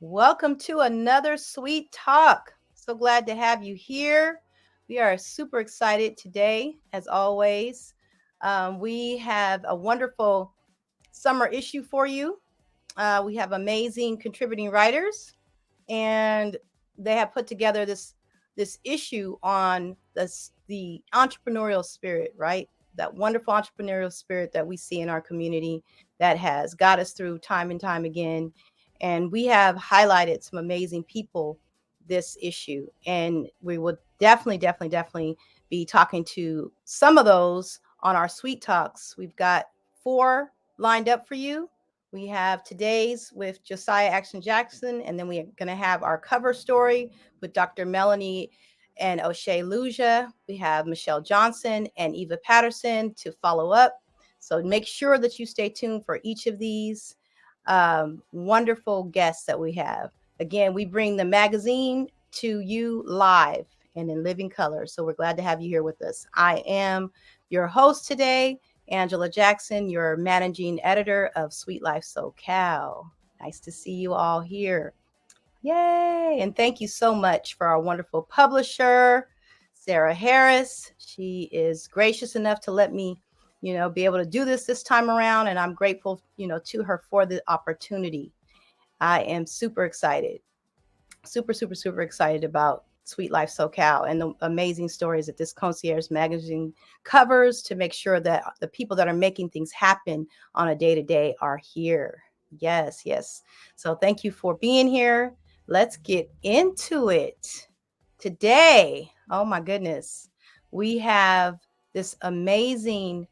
Welcome to another Sweet Talk. So glad to have you here. We are super excited today, as always. We have a wonderful summer issue for you. We have amazing contributing writers, and they have put together this issue on the entrepreneurial spirit, right? That wonderful entrepreneurial spirit that we see in our community that has got us through time and time again. And we have highlighted some amazing people this issue, and we will definitely be talking to some of those on our Sweet Talks. We've got 4 lined up for you. We have today's with Josiah Aktion Jackson, and then we're going to have our cover story with Dr. Melanie and O'Shea Luja. We have Michelle Johnson and Eva Patterson to follow up. So make sure that you stay tuned for each of these wonderful guests that we have. Again, we bring the magazine to you live and in living color. So we're glad to have you here with us. I am your host today, Angela Jackson, your managing editor of Suite Life SoCal. Nice to see you all here. Yay! And thank you so much for our wonderful publisher, Sarah Harris. She is gracious enough to let me, be able to do this time around. And I'm grateful, to her for the opportunity. I am super excited. Super excited about Suite Life SoCal and the amazing stories that this concierge magazine covers to make sure that the people that are making things happen on a day-to-day are here. Yes. So thank you for being here. Let's get into it. Today, oh my goodness, we have this amazing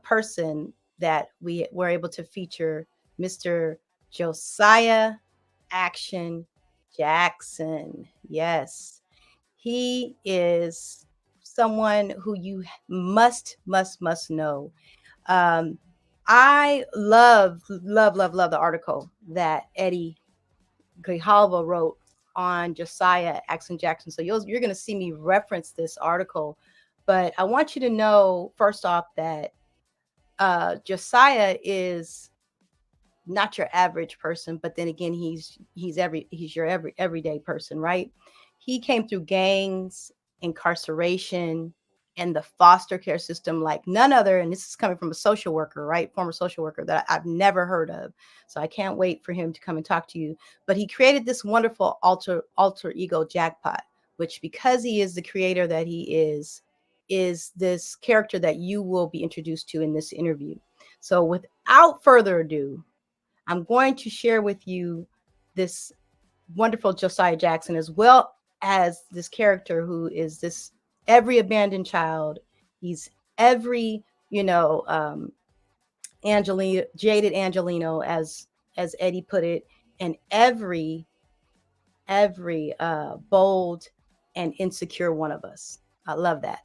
person that we were able to feature, Mr. Josiah Aktion Jackson. Yes, he is someone who you must know. I love the article that Eddie Grijalva wrote on Josiah Aktion Jackson. So you're going to see me reference this article, but I want you to know first off that Josiah is not your average person, but then again, he's your everyday person, right? He came through gangs, incarceration, and the foster care system like none other. And this is coming from a social worker, right? Former social worker that I've never heard of. So I can't wait for him to come and talk to you. But he created this wonderful alter ego jackpot, which because he is the creator that he is this character that you will be introduced to in this interview. So without further ado, I'm going to share with you this wonderful Josiah Jackson, as well as this character who is this every abandoned child. He's every, jaded Angelino, as Eddie put it, and every bold and insecure one of us. I love that.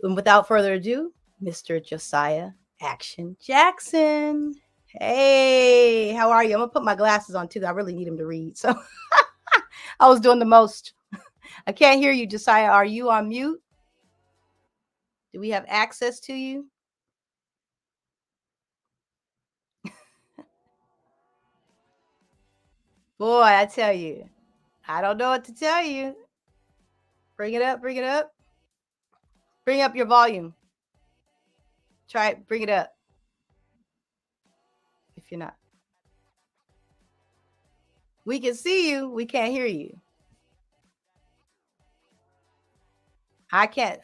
And without further ado, Mr. Josiah Aktion Jackson. Hey, how are you? I'm gonna put my glasses on too. I really need them to read. So I was doing the most. I can't hear you, Josiah. Are you on mute? Do we have access to you? Boy, I tell you, I don't know what to tell you. Bring it up. Bring up your volume. Try it. Bring it up. If you're not. We can see you. We can't hear you. I can't.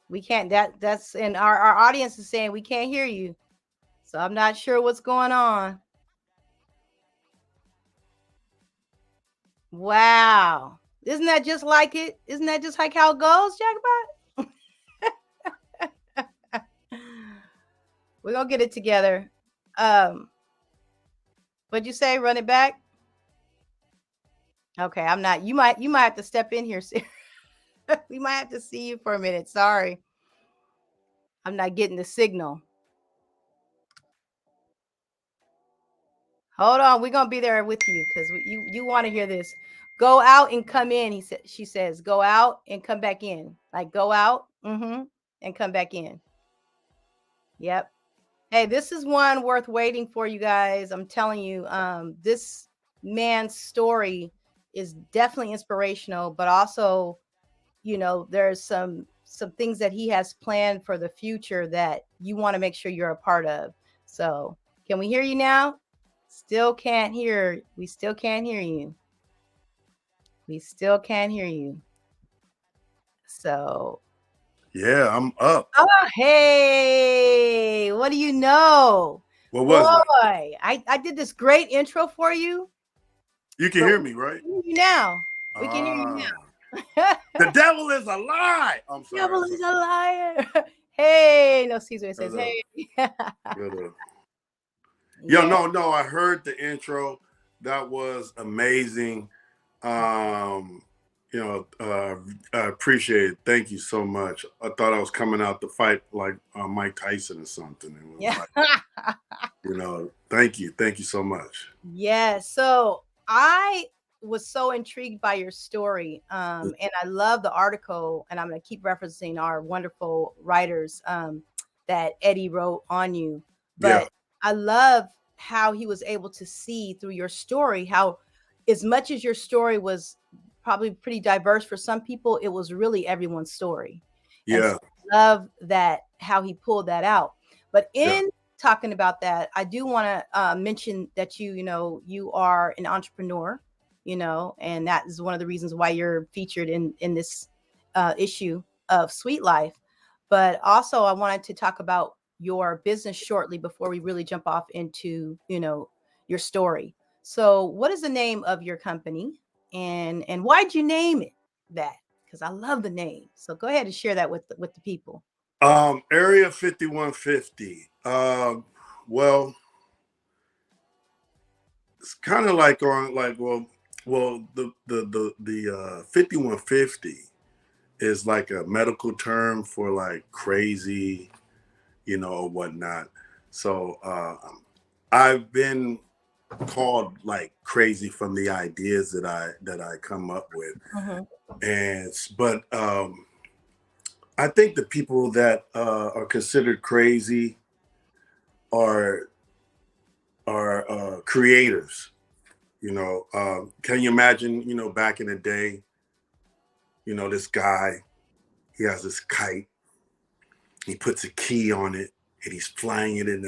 We can't. That's and our audience is saying we can't hear you. So I'm not sure what's going on. Wow. Isn't that just like it? Isn't that just like how it goes, Jackpot? We're gonna get it together. What'd you say? Run it back? Okay, I'm not. You might have to step in here. We might have to see you for a minute. Sorry. I'm not getting the signal. Hold on. We're gonna be there with you because you want to hear this. Go out and come in. She says, go out and come back in. Like go out, and come back in. Yep. Hey, this is one worth waiting for, you guys. I'm telling you, this man's story is definitely inspirational, but also, there's some things that he has planned for the future that you want to make sure you're a part of. So, can we hear you now? Still can't hear. We still can't hear you. We still can't hear you. So, Yeah, I'm up. oh, hey, what do you know? What Boy, was it? I did this great intro for you, You can but hear we me, right? can hear you now. We can hear you Ah, now. the devil is a lie. I'm sorry. Devil I'm is sorry. a liar. Hey, no, Caesar says, Shut up. hey. Shut up. Yo, Yeah. no. I heard the intro. That was amazing. Um, I appreciate it. Thank you so much. I thought I was coming out to fight like Mike Tyson or something. It was Yeah. like, thank you so much. Yeah. So I was so intrigued by your story. And I love the article, and I'm going to keep referencing our wonderful writers that Eddie wrote on you. Yeah, But I love how he was able to see through your story how, as much as your story was probably pretty diverse for some people, it was really everyone's story. And so yeah, I love that how he pulled that out. But yeah, in talking about that, I do want to mention that you are an entrepreneur, and that is one of the reasons why you're featured in this issue of Suite Life. But also, I wanted to talk about your business shortly before we really jump off into your story. So, what is the name of your company, and why'd you name it that? Because I love the name. So go ahead and share that with the people. Area 5150. Well, it's kind of like on like the 5150 is like a medical term for like crazy, or whatnot. So I've been called like crazy from the ideas that I come up with, Mm-hmm. but I think the people that are considered crazy are creators. Can you imagine? Back in the day, this guy, he has this kite. He puts a key on it, and he's flying it in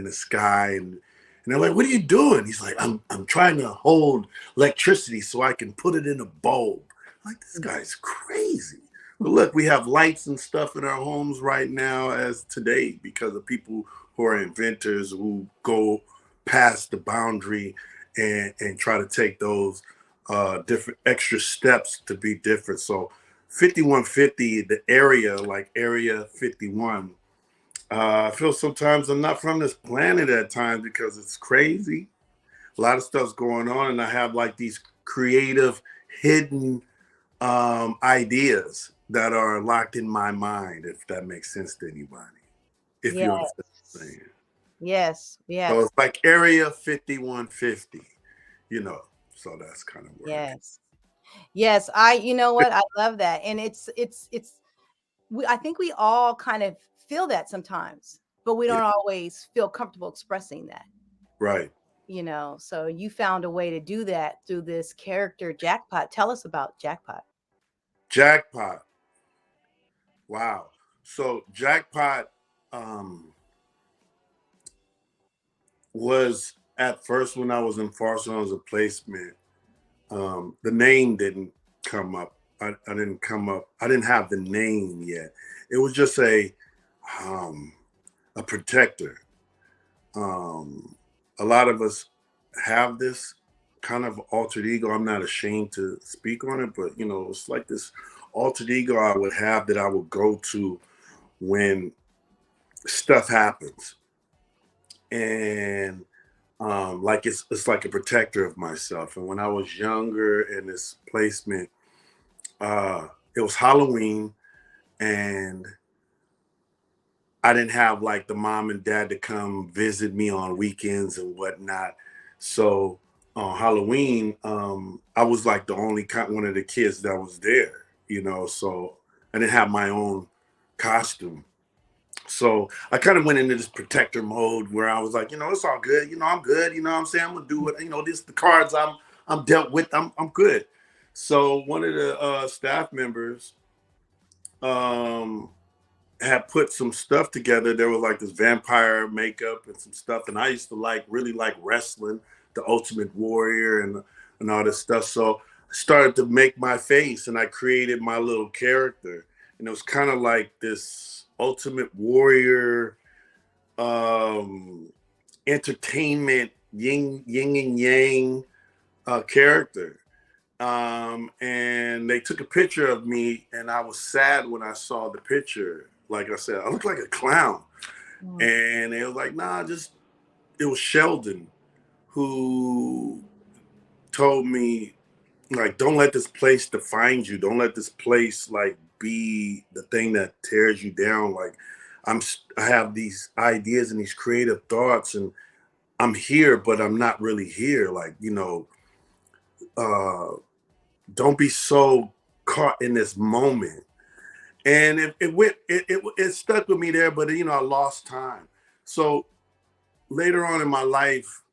the sky, and they're like, "What are you doing?" He's like, "I'm trying to hold electricity so I can put it in a bulb." Like, this guy's crazy. But look, we have lights and stuff in our homes right now as today because of people who are inventors who go past the boundary and try to take those different extra steps to be different. So 5150, the area, like Area 51, I feel sometimes I'm not from this planet at times because it's crazy. A lot of stuff's going on, and I have like these creative, hidden ideas that are locked in my mind, if that makes sense to anybody, if you understand what I'm Yes. saying. Yes. So Yes. it's like Area 5150, you know. So that's kind of where I Yes. Yes. You know what? I love that. And I think we all kind of feel that sometimes, but we yeah, don't always feel comfortable expressing that, right. So you found a way to do that through this character, Jackpot. Tell us about Jackpot. Jackpot. Wow. So Jackpot um, was at first when I was in Farson as a placement. The name didn't come up. I didn't come up. I didn't have the name yet. It was just um, a protector. A lot of us have this kind of alter ego. I'm not ashamed to speak on it, but it's like this alter ego I would have that I would go to when stuff happens, and like it's like a protector of myself. And when I was younger in this placement, uh, it was Halloween, and I didn't have like the mom and dad to come visit me on weekends and whatnot. So on Halloween, I was like the only one of the kids that was there. So I didn't have my own costume. So I kind of went into this protector mode where I was like, it's all good. I'm good. You know what I'm saying? I'm gonna do it. This the cards I'm dealt with. I'm good. So one of the staff members um had put some stuff together. There was like this vampire makeup and some stuff, and I used to really like wrestling, the Ultimate Warrior, and all this stuff. So I started to make my face, and I created my little character, and it was kind of like this Ultimate Warrior, entertainment yin and yang character. And they took a picture of me, and I was sad when I saw the picture. Like I said, I looked like a clown. And they was like, nah, it was Sheldon who told me, like, don't let this place define you. Don't let this place like be the thing that tears you down. Like, I have these ideas and these creative thoughts, and I'm here, but I'm not really here. Like, don't be so caught in this moment. And it stuck with me there, but I lost time. So later on in my life,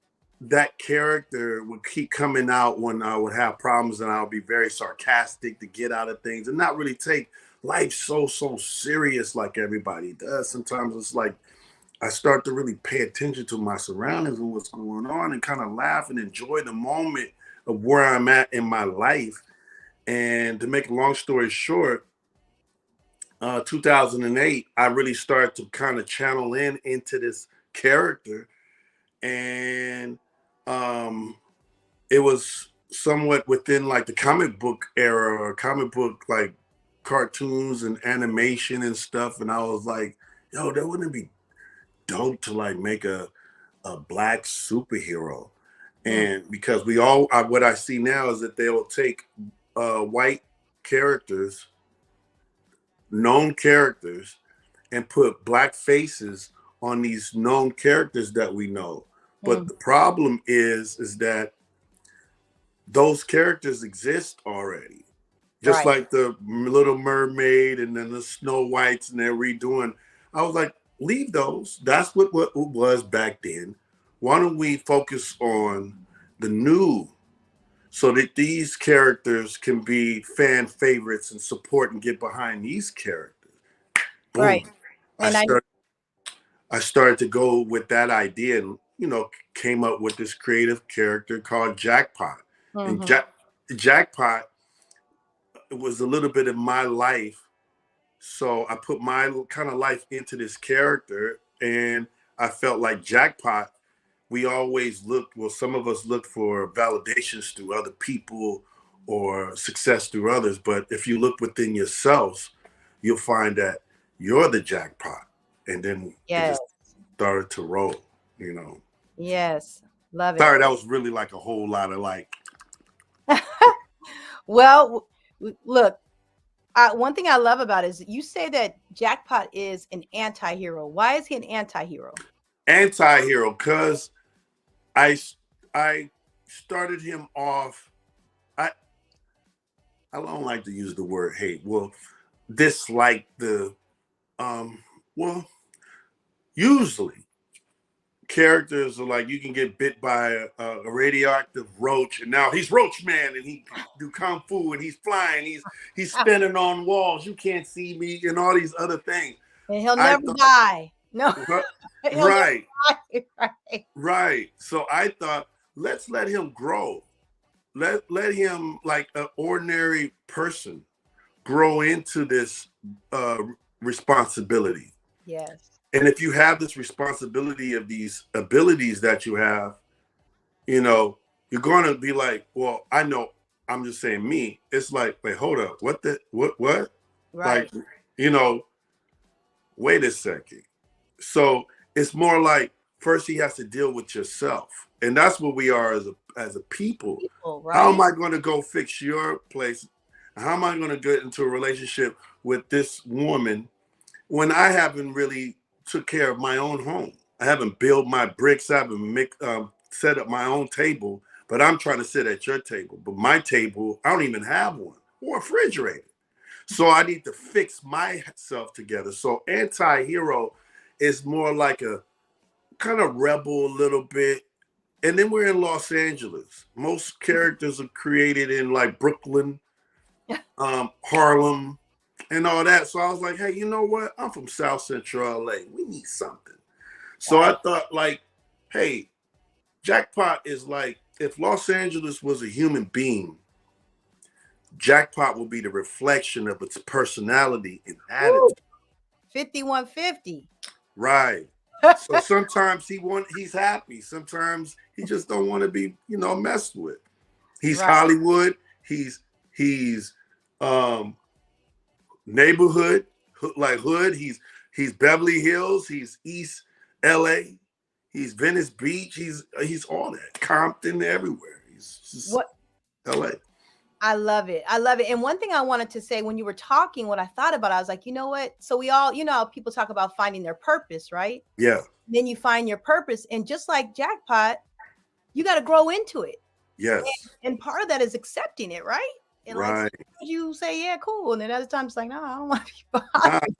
that character would keep coming out when I would have problems, and I would be very sarcastic to get out of things and not really take life so serious like everybody does. Sometimes it's like I start to really pay attention to my surroundings and what's going on, and kind of laugh and enjoy the moment of where I'm at in my life. And to make a long story short, 2008, I really started to kind of channel into this character, and it was somewhat within like the comic book era, or comic book like cartoons and animation and stuff. And I was like, yo, that wouldn't be dope to like make a black superhero. And because what I see now is that they will take white characters, known characters, and put black faces on these known characters that we know. But the problem is that those characters exist already. Just like the Little Mermaid and then the Snow Whites, and they're redoing. I was like, leave those. That's what it was back then. Why don't we focus on the new, so that these characters can be fan favorites and support and get behind these characters? Boom. Right. And I started to go with that idea, and came up with this creative character called Jackpot. And Jackpot was a little bit of my life. So I put my kind of life into this character, and I felt like Jackpot, we always some of us look for validations through other people or success through others. But if you look within yourselves, you'll find that you're the jackpot. And then it just started to roll, Yes. Love it. Sorry, that was really like a whole lot of like. Well, look, one thing I love about it is you say that Jackpot is an anti-hero. Why is he an anti-hero? Anti-hero, because I started him off. I don't like to use the word hate. Well, dislike the usually characters are like, you can get bit by a radioactive roach, and now he's Roach Man, and he can do kung fu, and he's flying, he's spinning on walls, you can't see me, and all these other things. And he'll never die. No. Right. Right. So I thought, let's let him grow. Let him, like an ordinary person, grow into this responsibility. Yes. And if you have this responsibility of these abilities that you have, you're going to be like, well, I know, I'm just saying me. It's like, wait, hold up. What? Right. Like, wait a second. So it's more like, first he has to deal with yourself. And that's what we are as a people. Right? How am I going to go fix your place? How am I going to get into a relationship with this woman when I haven't really took care of my own home? I haven't built my bricks. I haven't set up my own table, but I'm trying to sit at your table. But my table, I don't even have one or a refrigerator. So I need to fix myself together. So anti-hero is more like a kind of rebel a little bit. And then we're in Los Angeles. Most characters are created in like Brooklyn, Harlem, and all that. So I was like, hey, you know what? I'm from South Central LA. We need something. So I thought, like, hey, Jackpot is like, if Los Angeles was a human being, Jackpot will be the reflection of its personality and attitude. 5150. Right. So sometimes he's happy. Sometimes he just don't want to be, messed with. He's Right. Hollywood. He's neighborhood, like hood. He's Beverly Hills. He's East LA. He's Venice Beach. He's all that. Compton, everywhere. He's just LA. I love it. I love it. And one thing I wanted to say when you were talking, what I thought about, I was like, you know what? So we all, people talk about finding their purpose, right? Yeah. Then you find your purpose. And just like Jackpot, you got to grow into it. Yes. And part of that is accepting it, right? And right. Like you say, yeah, cool. And then other times it's like, no, I don't want to be bothered.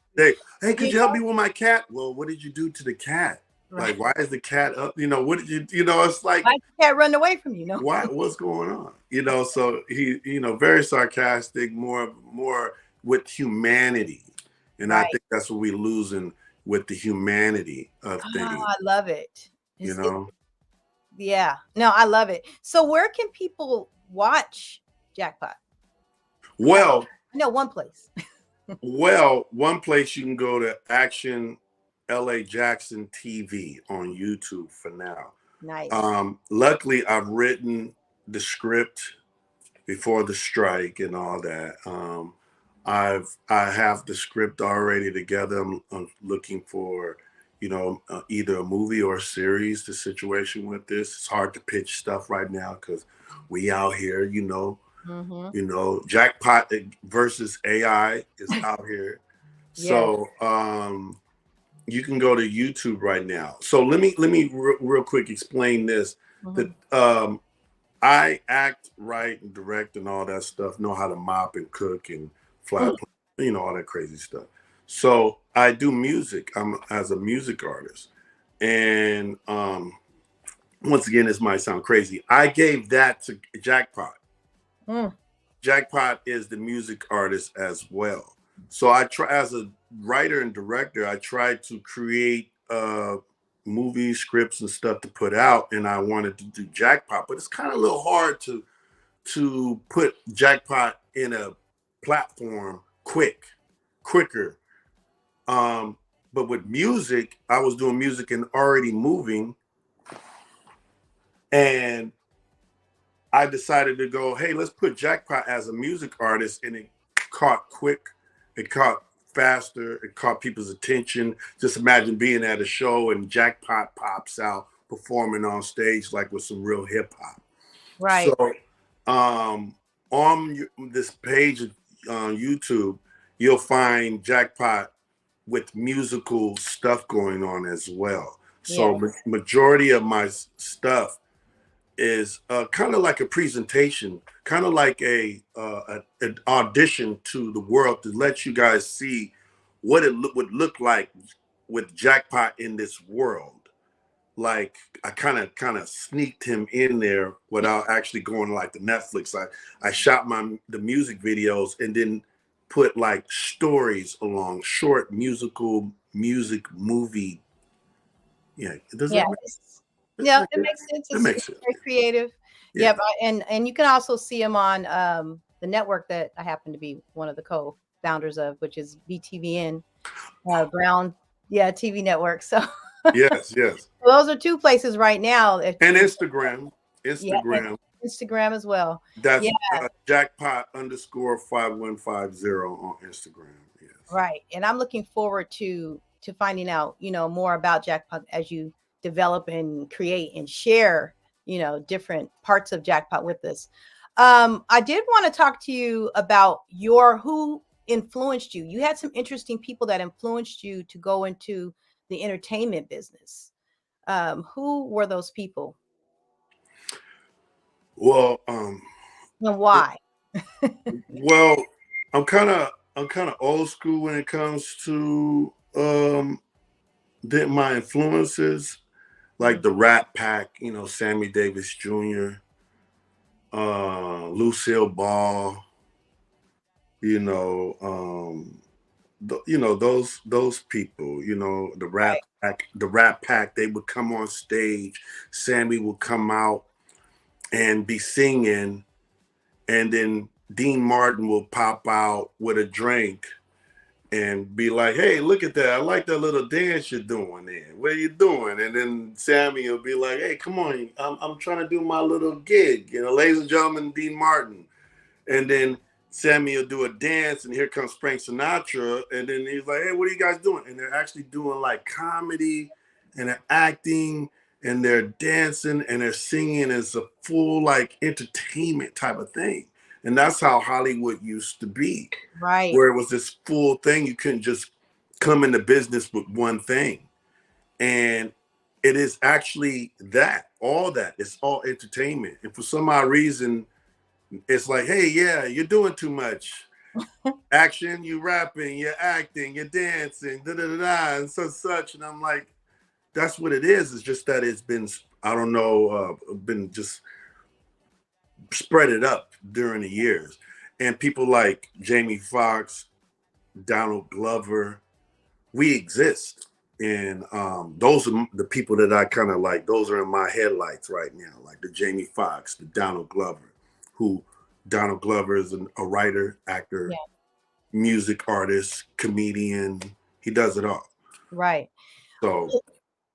Hey, could you help me with my cat? Well, what did you do to the cat? Right. Like, why is the cat up? What did you, it's like. Why did the cat run away from you? No. What's going on? So he, very sarcastic, more with humanity. And I think that's what we're losing with the humanity of things. I love it. Yeah. No, I love it. So where can people watch Jackpot? Well, no, one place. Well, one place you can go to Aktion LA Jackson TV on YouTube for now. Nice. Luckily, I've written the script before the strike and all that. I have the script already together. I'm looking for, either a movie or a series. The situation with this, it's hard to pitch stuff right now because we out here, Jackpot versus AI is out here. So you can go to YouTube right now. So let me real quick explain this. That I act, write, and direct and all that stuff. Know how to mop and cook and fly, all that crazy stuff. So I do music. I'm as a music artist, and once again, this might sound crazy. I gave that to Jackpot. Jackpot is the music artist as well. So I try, as a writer and director, I tried to create movie scripts and stuff to put out, and I wanted to do Jackpot, but it's kind of a little hard to put Jackpot in a platform quicker. But with music, I was doing music and already moving, and I decided to go, hey, let's put Jackpot as a music artist, and it caught quick, it caught faster, it caught people's attention. Just imagine being at a show and Jackpot pops out performing on stage like with some real hip hop. Right. So on this page on YouTube, you'll find Jackpot with musical stuff going on as well. So majority of my stuff is kind of like a presentation, kind of like an audition to the world to let you guys see what it would look like with Jackpot in this world. Like I kind of sneaked him in there without actually going like the Netflix. I shot the music videos and then put like stories along, short music movie. Yeah, does that make sense? Yeah, it makes sense. It's very creative. Yeah, and you can also see him on the network that I happen to be one of the co-founders of, which is BTVN, Brown, TV network. So yes. So those are two places right now. And Instagram. Instagram as well. That's Jackpot _5150 on Instagram. Yes. Right, and I'm looking forward to finding out, more about Jackpot as you develop and create and share, different parts of Jackpot with us. I did want to talk to you about who influenced you. You had some interesting people that influenced you to go into the entertainment business. Who were those people? Well, and why? Well, I'm kind of old school when it comes to then my influences like the Rat Pack, Sammy Davis Jr., Lucille Ball, you know, those people, the Right. Rat Pack, they would come on stage. Sammy would come out and be singing, and then Dean Martin will pop out with a drink and be like, "Hey, look at that! I like that little dance you're doing there. What are you doing?" And then Sammy will be like, "Hey, come on! I'm trying to do my little gig, ladies and gentlemen, Dean Martin." And then Sammy will do a dance, and here comes Frank Sinatra, and then he's like, "Hey, what are you guys doing?" And they're actually doing like comedy, and they're acting, and they're dancing, and they're singing. It's a full like entertainment type of thing, and that's how Hollywood used to be, Right. where it was this full thing. You couldn't just come into business with one thing, and it is actually that all that. It's all entertainment, and for some odd reason it's like, hey, yeah, you're doing too much. Action, you rapping, you're acting, you're dancing, da da da da, and such. And I'm like, that's what it is. It's just that it's been, I don't know, been just spread it up during the years. And people like Jamie Foxx, Donald Glover, we exist. And those are the people that I kind of like. Those are in my headlights right now, like the Jamie Foxx, the Donald Glover, who Donald Glover is a writer, actor, Yeah. music artist, comedian. He does it all. Right. So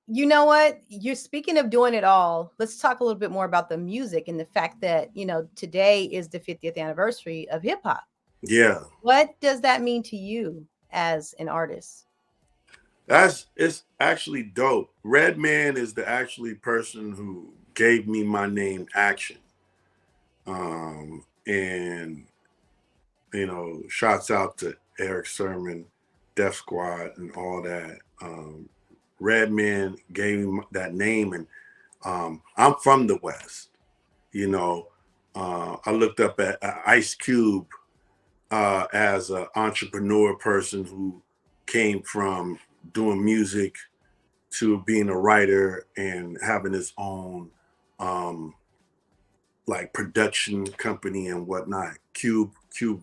You know what? You're speaking of doing it all. Let's talk a little bit more about the music and the fact that, today is the 50th anniversary of hip hop. yeah, What does that mean to you as an artist? it's actually dope. Redman is the actually person who gave me my name Aktion. And shouts out to Eric Sermon, Def Squad, and all that. Redman gave me that name, and I'm from the West. I looked up at Ice Cube as an entrepreneur person who came from doing music to being a writer and having his own like production company and whatnot. Cube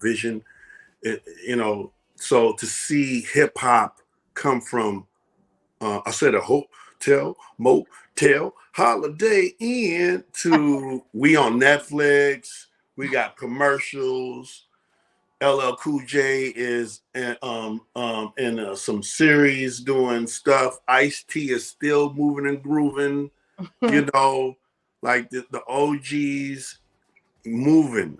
Vision. It, so to see hip hop come from I said a hotel, motel, Holiday Inn to we on Netflix. We got commercials. LL Cool J is in some series doing stuff. Ice T is still moving and grooving. You know, like the OGs moving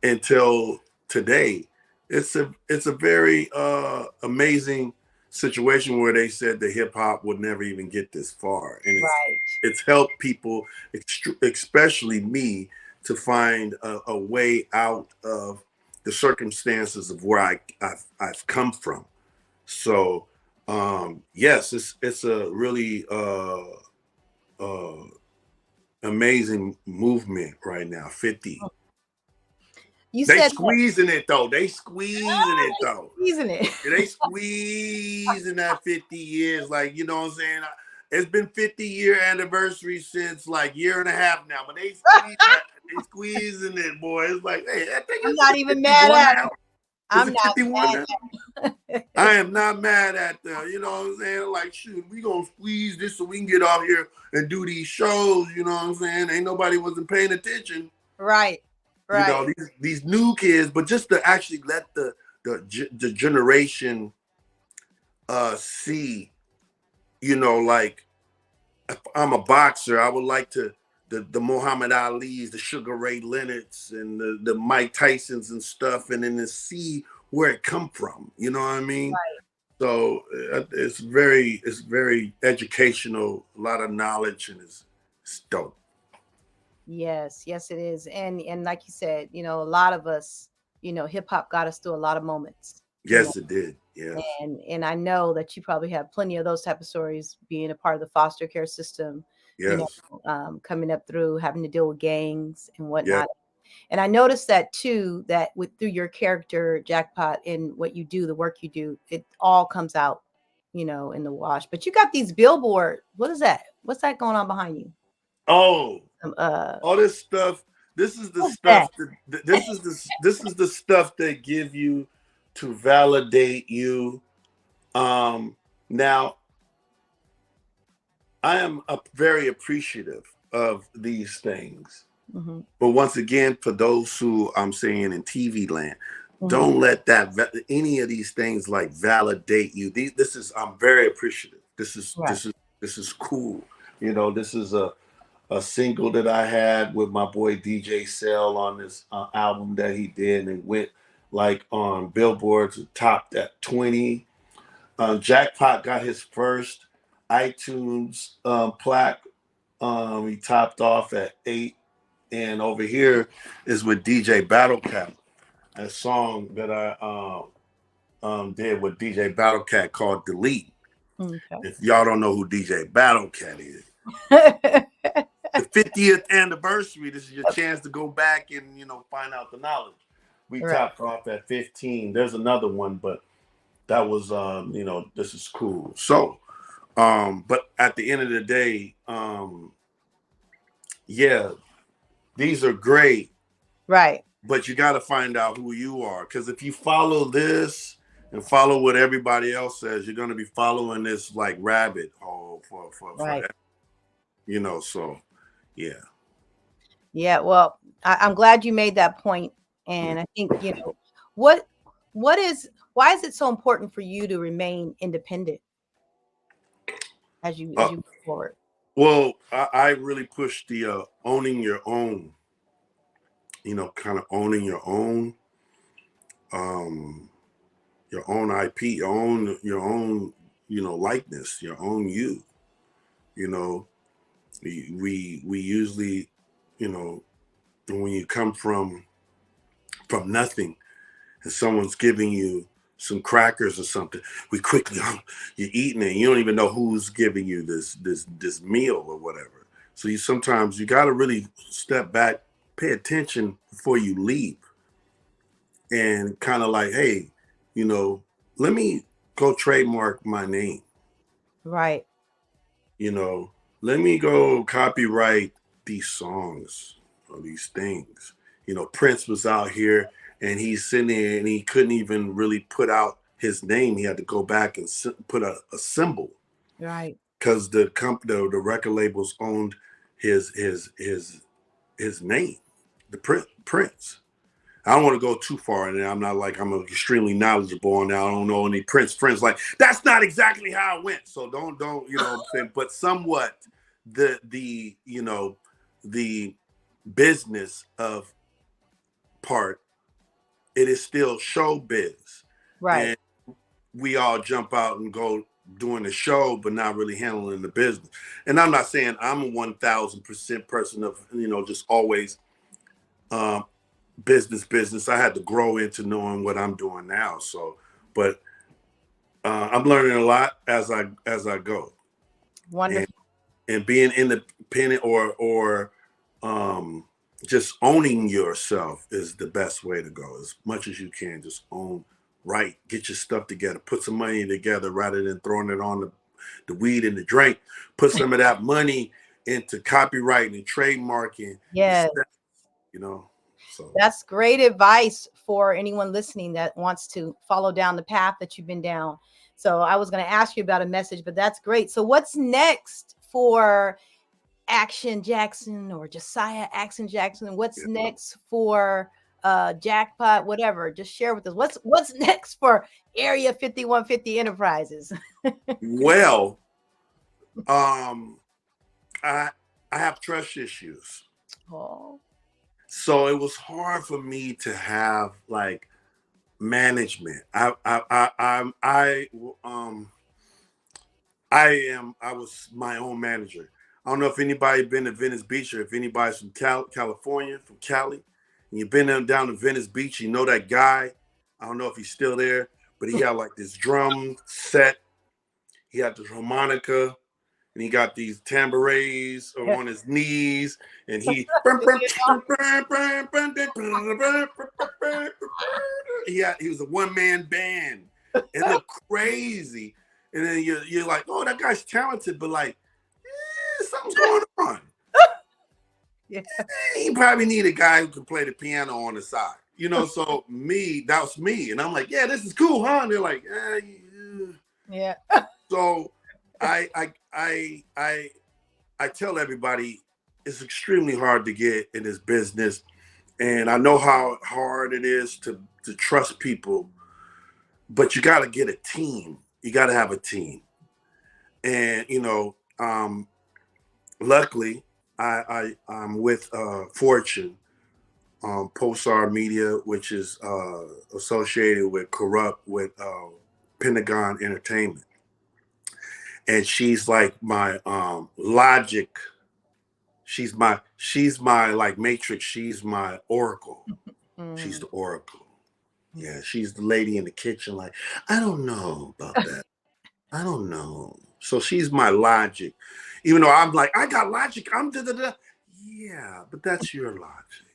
until today. It's a very amazing situation where they said the hip hop would never even get this far, and Right. it's helped people, especially me, to find a way out of the circumstances of where I've come from. So yes, it's a really uh, amazing movement right now. 50. You They said that. squeezing it though. They squeezing it though. Isn't it? They squeezing that 50 years. Like, you know what I'm saying? It's been 50-year anniversary since like year and a half now, but they squeezing it, boy. It's like, hey, that thing I'm is not it even mad 51 at now? it. Is I'm it not 51 mad now? at it. I am not mad at them. You know what I'm saying? Like, shoot, we gonna squeeze this so we can get out here and do these shows. You know what I'm saying? Ain't nobody wasn't paying attention. Right. Right. These new kids, but just to actually let the generation see, like if I'm a boxer, I would like to the Muhammad Ali's, the Sugar Ray Leonards, and the Mike Tysons and stuff, and then to see where it come from. You know what I mean? Right. So it's very educational, a lot of knowledge, and it's dope. Yes, yes, it is. And like you said, a lot of us, hip hop got us through a lot of moments, Yes, it did. Yes, and I know that you probably have plenty of those type of stories being a part of the foster care system, yes, coming up through having to deal with gangs and yes, whatnot. And I noticed that too, that with through your character, Jackpot, and what you do, the work you do, it all comes out in the wash. But you got these billboard. What is that? What's that going on behind you? Oh, Um, all this stuff. This is the what's that? stuff this is the stuff they give you to validate you. Now I am very appreciative of these things. Mm-hmm. But once again, for those who I'm saying in TV land, Mm-hmm. don't let any of these things like validate you. I'm very appreciative. Right. This is cool. This is a single that I had with my boy DJ Cell on this album that he did, and it went like on billboards, topped at 20. Jackpot got his first iTunes plaque. He topped off at 8. And over here is with DJ Battlecat, a song that I did with DJ Battlecat called Delete. Okay. If y'all don't know who DJ Battlecat is, the 50th anniversary, this is your chance to go back and, find out the knowledge. We Right. topped off at 15. There's another one, but that was, this is cool. So, but at the end of the day, yeah, these are great. Right. But you got to find out who you are. Because if you follow this and follow what everybody else says, you're going to be following this like rabbit hole for Right. So yeah. Yeah. Well, I'm glad you made that point. And I think, why is it so important for you to remain independent as you move forward? Well, I really push the owning your own, kind of owning your own IP, your own, likeness, your own you. We usually, when you come from nothing and someone's giving you some crackers or something, we quickly you're eating it and you don't even know who's giving you this meal or whatever. So sometimes you got to really step back, pay attention before you leave, and kind of like, hey, let me go trademark my name. Right. Let me go copyright these songs or these things. Prince was out here and he's sitting there and he couldn't even really put out his name. He had to go back and put a symbol. Right. Because the record labels owned his name, the Prince. I don't want to go too far in there. I'm not like I'm extremely knowledgeable on that. I don't know any Prince friends. Like, that's not exactly how it went. So don't what I'm saying. But somewhat the business of part, it is still showbiz. Right. And we all jump out and go doing the show, but not really handling the business. And I'm not saying I'm a 1,000% person of, just always business. I had to grow into knowing what I'm doing now. So, but I'm learning a lot as I go. Wonderful. And being independent or just owning yourself is the best way to go. As much as you can, just own, right, get your stuff together, put some money together rather than throwing it on the weed and the drink. Put some of that money into copywriting and trademarking. Yes. So that's great advice for anyone listening that wants to follow down the path that you've been down. So I was going to ask you about a message, but that's great. So what's next for Aktion Jackson or Josiah Aktion Jackson? What's next for Jackpot, whatever? Just share with us. What's next for Area 5150 Enterprises? Well, I have trust issues. Oh. So it was hard for me to have like management. I was my own manager. I don't know if anybody been to Venice Beach or if anybody's from California, from Cali, and you've been down to Venice Beach, you know that guy. I don't know if he's still there, but he had like this drum set. He had this harmonica, and he got these tambourines on his knees, and he was a one-man band. It looked crazy. and then you're like, oh, that guy's talented, but like, something's going on. Yeah. He probably need a guy who can play the piano on the side, you know. So that was me, and I'm like, yeah, this is cool, huh? And they're like, Yeah. So I tell everybody it's extremely hard to get in this business, and I know how hard it is to trust people, but you got to get a team. You got to have a team, and luckily I'm with Fortune, Pulsar Media, which is associated with Corrupt with Pentagon Entertainment, and she's like my logic. She's my like matrix. She's my oracle. She's the oracle. Yeah, she's the lady in the kitchen. Like, I don't know about that. I don't know. So she's my logic. Even though I'm like, I got logic. I'm da da da. Yeah, but that's your logic.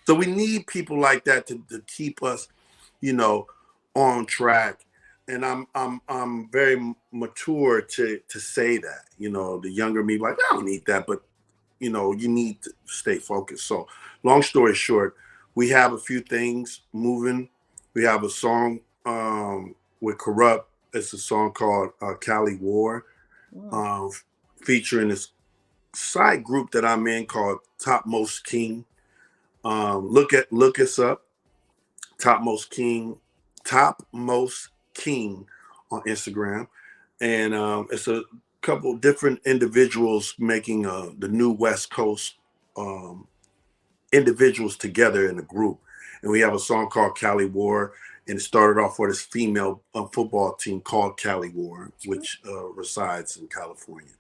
So we need people like that to keep us, on track. And I'm very mature to say that. The younger me, like, I don't need that, but you need to stay focused. So long story short, we have a few things moving. We have a song with Corrupt. It's a song called Cali War, featuring this side group that I'm in called Topmost King. Look us up, Topmost King on Instagram, and it's a couple different individuals making the new West Coast individuals together in a group. And we have a song called Cali War, and it started off for this female football team called Cali War, which resides in California.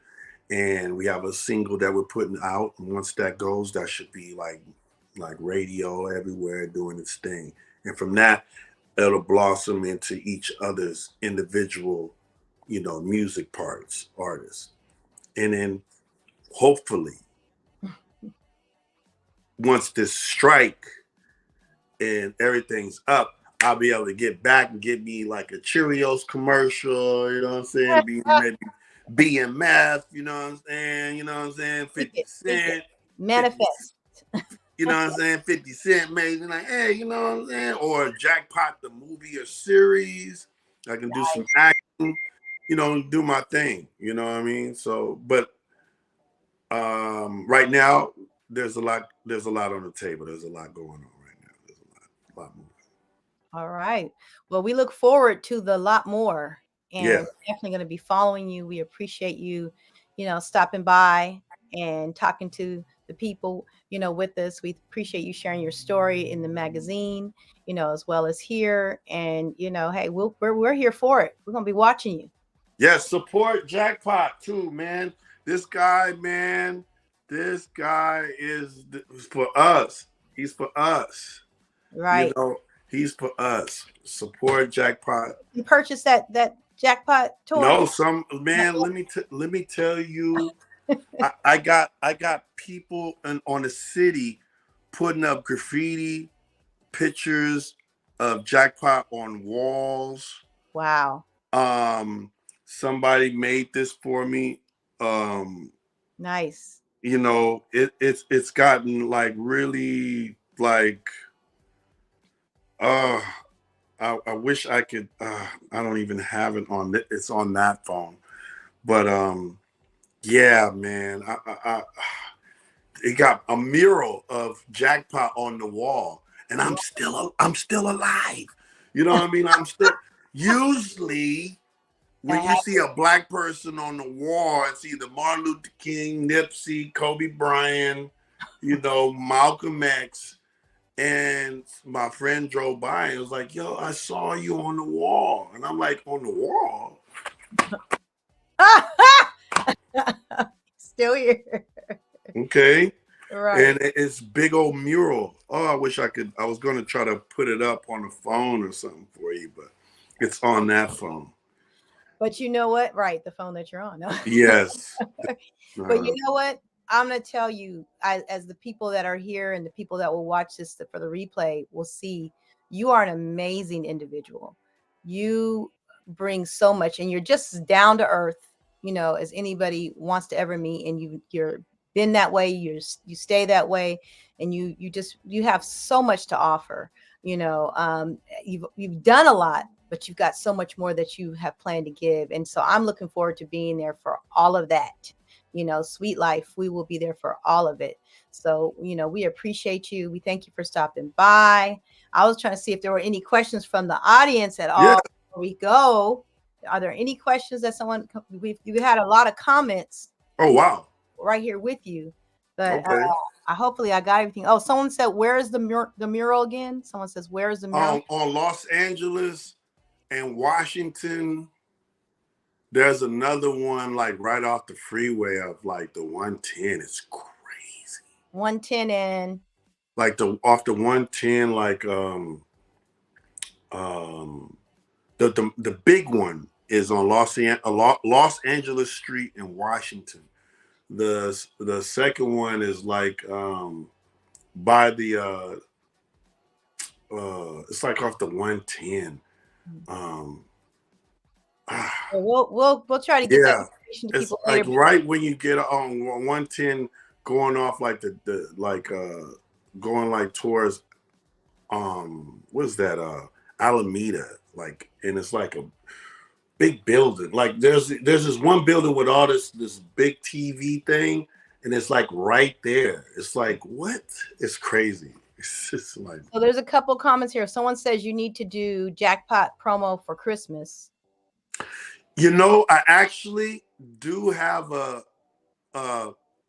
And we have a single that we're putting out, and once that goes, that should be like radio everywhere doing its thing. And from that, it'll blossom into each other's individual, music artists. And then hopefully, once this strike and everything's up, I'll be able to get back and get me like a Cheerios commercial, you know what I'm saying? Maybe BMF, you know what I'm saying? 50 Cent. Manifest. 50, you know what I'm saying? 50 Cent maybe like, hey, you know what I'm saying? Or Jackpot the movie or series. I can do some acting, do my thing, you know what I mean? So, but right now there's a lot on the table. There's a lot going on right now. There's a lot moving. All right. Well, we look forward to the lot more, and Yeah. we're definitely going to be following you. We appreciate you, stopping by and talking to the people, with us. We appreciate you sharing your story in the magazine, as well as here. And, hey, we're here for it. We're going to be watching you. Yeah, support Jackpot too, man. This guy, man, is for us. He's for us. Right. He's for us. Support Jackpot. You purchased that Jackpot toy? No, man. Let me tell you, I got people on the city putting up graffiti pictures of Jackpot on walls. Wow. Somebody made this for me. Nice. It's gotten like really like I wish I could I don't even have it on it's on that phone. But yeah, man. It got a mural of Jackpot on the wall, and I'm still alive. You know what I mean? I'm still usually when you see a black person on the wall, it's either Martin Luther King, Nipsey, Kobe Bryant, Malcolm X. And my friend drove by and was like, yo, I saw you on the wall. And I'm like, on the wall? Still here. Okay. Right. And it's big old mural. Oh, I wish I was going to try to put it up on the phone or something for you, but it's on that phone. But you know what? Right. The phone that you're on. Yes. But you know what? I'm going to tell you, as the people that are here and the people that will watch this for the replay will see, you are an amazing individual. You bring so much, and you're just down to earth, as anybody wants to ever meet. And you're been that way, you stay that way, and you have so much to offer. You've done a lot, but you've got so much more that you have planned to give. And so I'm looking forward to being there for all of that. Suite Life, we will be there for all of it. So, we appreciate you. We thank you for stopping by. I was trying to see if there were any questions from the audience at all. Yeah. Before we go, are there any questions that we had a lot of comments. Oh, wow. Right here with you, but Okay. hopefully I got everything. Oh, someone said, where is the mural again? Someone says, where is the mural? On Los Angeles and Washington. There's another one like right off the freeway of like the 110. It's crazy. 110 and like off the 110, like the big one is on Los Angeles Street in Washington. The second one is like by the it's like off the 110. We'll try to get that information to it's people like later. right when you get on 110 going off like the like going like towards what is that Alameda, like, and it's like a big building. Like there's this one building with all this big TV thing, and it's like right there. It's like, what? It's crazy. It's just like, so there's a couple comments here. Someone says you need to do jackpot promo for Christmas. I actually do have a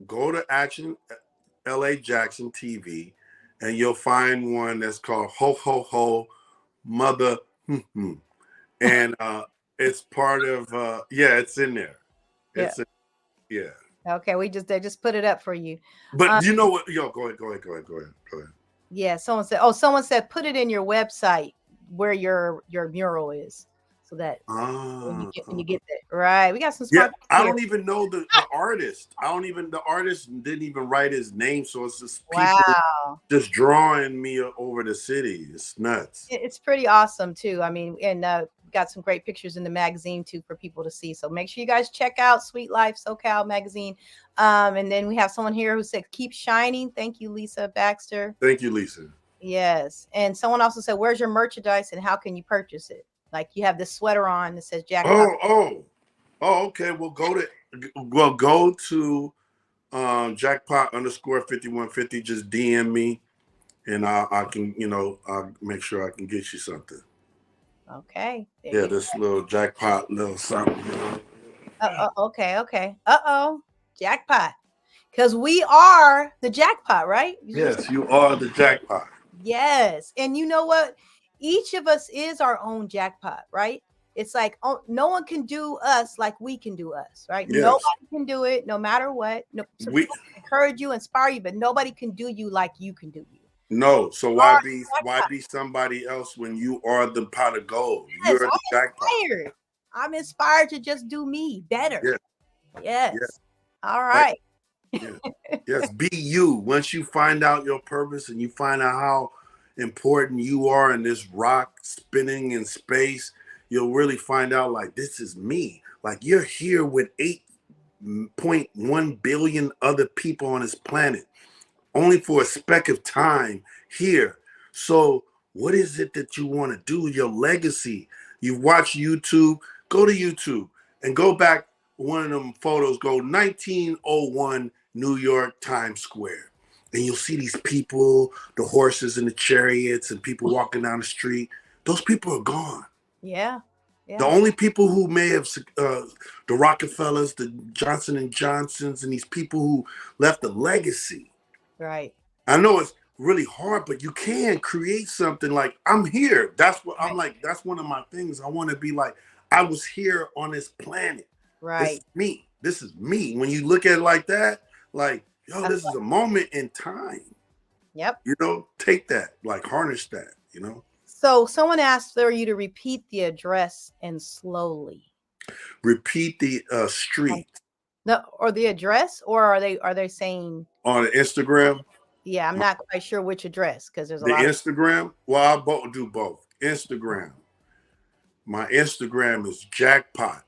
go to Aktion LA Jackson TV, and you'll find one that's called Ho Ho Ho Mother, and it's part of it's in there. It's yeah. Okay, they just put it up for you. But you know what? Yo, go ahead. Yeah, someone said put it in your website where your mural is, so that when you get there, right? We got some smart. Yeah, I don't even know the artist. The artist didn't even write his name, so it's just people just drawing me over the city. It's nuts. It's pretty awesome too. I mean, and got some great pictures in the magazine too for people to see. So make sure you guys check out Suite Life SoCal magazine. And then we have someone here who said, keep shining. Thank you, Lisa Baxter. Thank you, Lisa. Yes. And someone also said, where's your merchandise and how can you purchase it? Like you have this sweater on that says Jackpot. Oh, okay. We'll go to Jackpot _5150. Just DM me, and I can, I'll make sure I can get you something. Okay. Yeah, this little jackpot, little something. Okay. Jackpot. Because we are the jackpot, right? Yes, you are the jackpot. Yes. And you know what? Each of us is our own jackpot, right? It's like, no one can do us like we can do us, right? Yes. Nobody can do it no matter what. No, we encourage you, inspire you, but nobody can do you like you can do you. No, so why be somebody else when you are the pot of gold? Yes, You're the jackpot. I'm inspired to just do me better. Yes. All right. Yes, be you. Once you find out your purpose and you find out how important you are in this rock spinning in space, you'll really find out, like, this is me. Like, you're here with 8.1 billion other people on this planet, only for a speck of time here. So what is it that you want to do? Your legacy. You've watched YouTube. Go to YouTube and go back one of them photos. Go 1901 New York Times Square. And you'll see these people, the horses and the chariots and people walking down the street. Those people are gone. Yeah. The only people who may have, the Rockefellers, the Johnson & Johnsons, and these people who left a legacy. Right. I know it's really hard, but you can create something like, I'm here. That's what I'm like. That's one of my things. I want to be like, I was here on this planet. Right. This is me. This is me. When you look at it like that, like, yo, this is a moment in time. Yep. Take that, like harness that, So someone asked for you to repeat the address and slowly. Repeat the street. No, or the address, or are they saying on Instagram? Yeah, I'm not quite sure which address because there's a lot. The Instagram? Well, I'll do both. Instagram. My Instagram is jackpot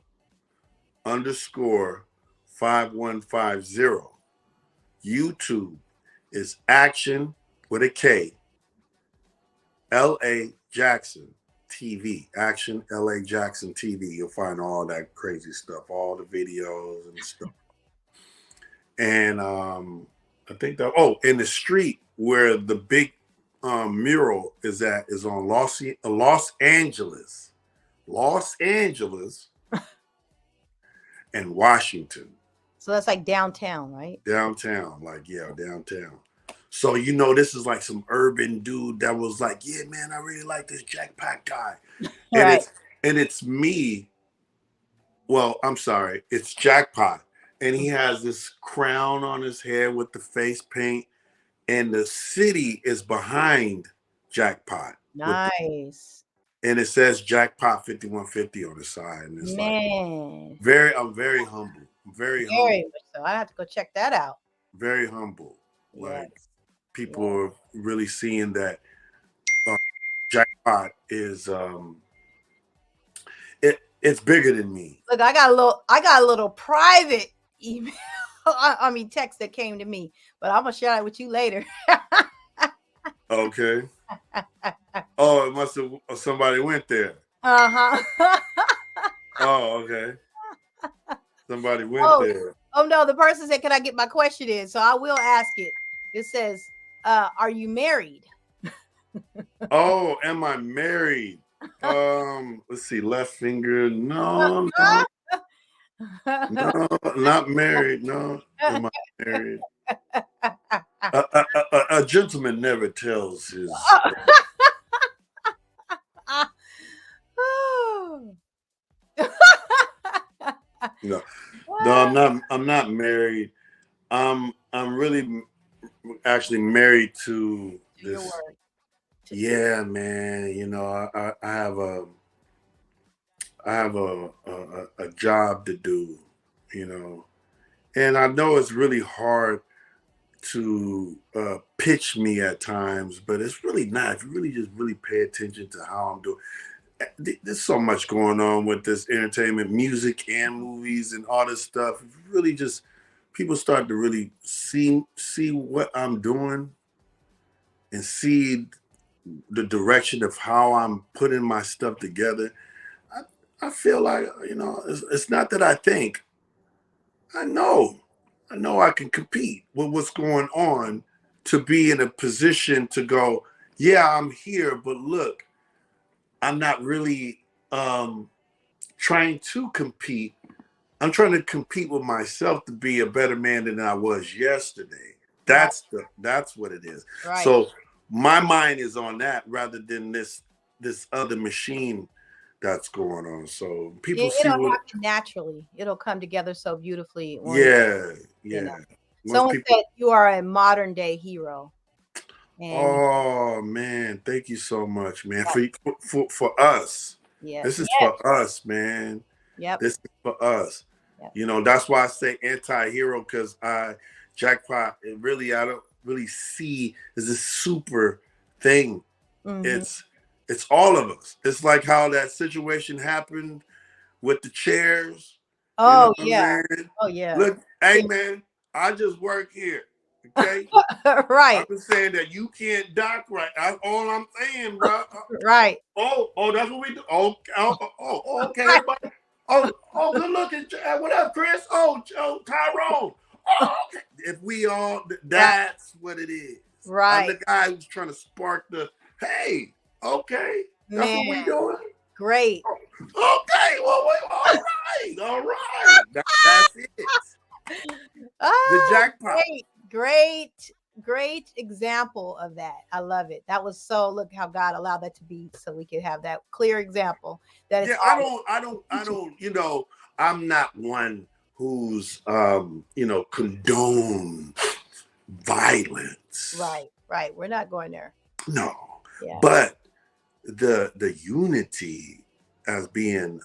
underscore 5150. YouTube is Aktion with a K, LA Jackson TV. Aktion LA Jackson TV. You'll find all that crazy stuff, all the videos and stuff. And I think that, in the street where the big mural is at is on Los Angeles, and Washington. So that's like downtown, right? Downtown, downtown. So this is like some urban dude that was like, yeah, man, I really like this jackpot guy. Right. And it's me. Well, I'm sorry, it's Jackpot. And he has this crown on his head with the face paint, and the city is behind Jackpot. Nice. And it says Jackpot 5150 on the side. And it's Man. I'm very humble. Very humble. Much so. I have to go check that out. Very humble. Yes. Like people are really seeing that Jackpot is it's bigger than me. Look, I got a little private email. I mean text that came to me, but I'm gonna share it with you later. Okay. Oh, it must have somebody went there. Uh-huh. Oh, okay. Somebody went there. Oh no, the person said, "Can I get my question in?" So I will ask it. It says, "Are you married?" Oh, am I married? Let's see. Left finger. No, not married. No, am I married? A gentleman never tells his. No, I'm not married. I'm really actually married to this. Yeah, man. I have a job to do. And I know it's really hard to pitch me at times, but it's really not. If you really just pay attention to how I'm doing. There's so much going on with this entertainment, music and movies and all this stuff. Really just people start to really see what I'm doing and see the direction of how I'm putting my stuff together. I feel like, it's not that I think. I know I can compete with what's going on to be in a position to go, yeah, I'm here, but look, I'm not really trying to compete. I'm trying to compete with myself to be a better man than I was yesterday. That's what it is. Right. So my mind is on that rather than this other machine that's going on. So people it'll happen naturally. It'll come together so beautifully. Yeah. Someone said you are a modern day hero. Oh man, thank you so much, man. For us. Yeah. This is for us, man. Yep. This is for us. Yep. That's why I say anti-hero, because Jackpot, I don't really see as a super thing. Mm-hmm. It's all of us. It's like how that situation happened with the chairs. Oh, yeah. Oh, yeah. Look, hey, man, I just work here. Okay? Right. I'm saying that you can't dock right. That's all I'm saying, bro. Right. Oh, that's what we do. Okay, everybody. Oh, good looking. What up, Chris? Oh, Tyrone. Oh, okay. If we all, that's what it is. Right. I'm the guy who's trying to spark hey, okay. That's what we doing. Great. Okay. Well, all right. That's it. The Jackpot. Great example of that. I love it. That was look how God allowed that to be so we could have that clear example. That is I don't, I'm not one who's condone violence. Right. We're not going there. No. Yeah. But the unity as being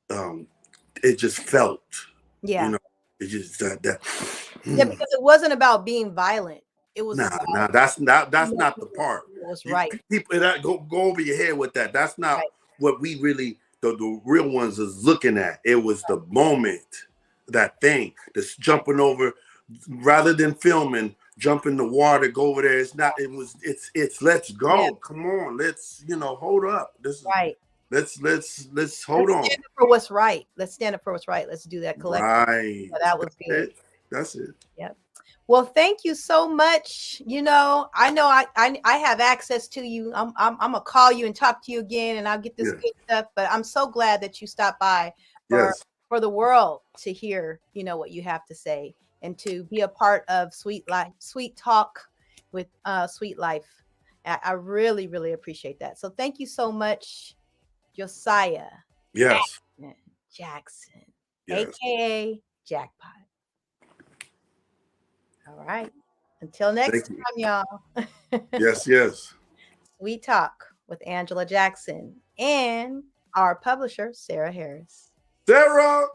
it just felt. Yeah. It just that. Yeah, because it wasn't about being violent. It was that's not the part. It was right. People that go over your head with that. That's not what we really, the real ones is looking at. It was the moment, that thing, this jumping over, rather than filming, jump in the water, go over there. It's not, it's let's go. Come on, let's, hold up. This is Right. let's hold on. Stand up for what's right. Let's stand up for what's right. Let's do that collectively. Right. So that was good. That's it. Yep. Well, thank you so much. I know I have access to you. I'm gonna call you and talk to you again, and I'll get this good stuff. But I'm so glad that you stopped by for the world to hear, what you have to say, and to be a part of SuiteTalk with Suite Life. I really, really appreciate that. So thank you so much, Josiah. Yes. Jackson, aka Jackpot. All right. Until next time, y'all. Yes. SuiteTalk with Angela Jackson and our publisher, Sarah Harris. Sarah!